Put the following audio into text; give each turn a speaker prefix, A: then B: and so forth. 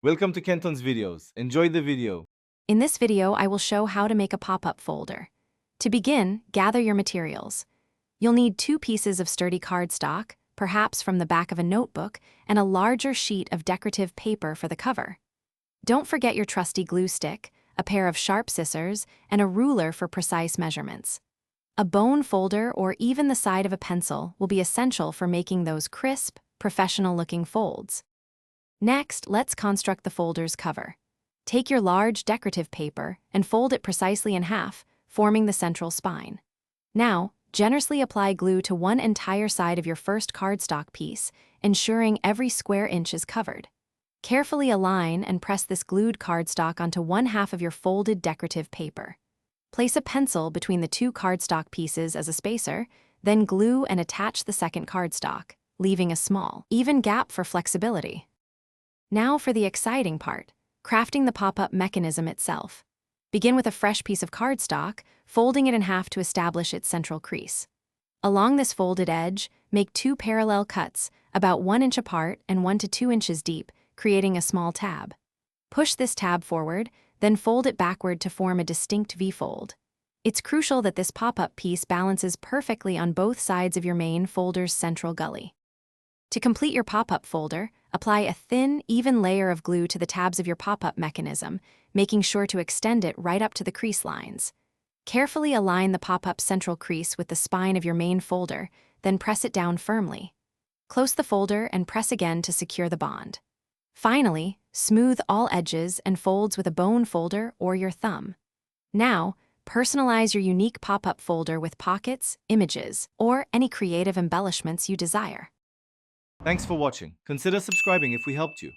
A: Welcome to Kenton's videos. Enjoy the video.
B: In this video, I will show how to make a pop-up folder. To begin, gather your materials. You'll need 2 pieces of sturdy cardstock, perhaps from the back of a notebook, and a larger sheet of decorative paper for the cover. Don't forget your trusty glue stick, a pair of sharp scissors, and a ruler for precise measurements. A bone folder or even the side of a pencil will be essential for making those crisp, professional-looking folds. Next, let's construct the folder's cover. Take your large decorative paper and fold it precisely in half, forming the central spine. Now, generously apply glue to one entire side of your first cardstock piece, ensuring every square inch is covered. Carefully align and press this glued cardstock onto one half of your folded decorative paper. Place a pencil between the 2 cardstock pieces as a spacer, then glue and attach the second cardstock, leaving a small, even gap for flexibility. Now for the exciting part, crafting the pop-up mechanism itself. Begin with a fresh piece of cardstock, folding it in half to establish its central crease. Along this folded edge, make 2 parallel cuts, about 1 inch apart and 1 to 2 inches deep, creating a small tab. Push this tab forward, then fold it backward to form a distinct V-fold. It's crucial that this pop-up piece balances perfectly on both sides of your main folder's central gully. To complete your pop-up folder, apply a thin, even layer of glue to the tabs of your pop-up mechanism, making sure to extend it right up to the crease lines. Carefully align the pop-up central crease with the spine of your main folder, then press it down firmly. Close the folder and press again to secure the bond. Finally, smooth all edges and folds with a bone folder or your thumb. Now, personalize your unique pop-up folder with pockets, images, or any creative embellishments you desire.
A: Thanks for watching. Consider subscribing if we helped you.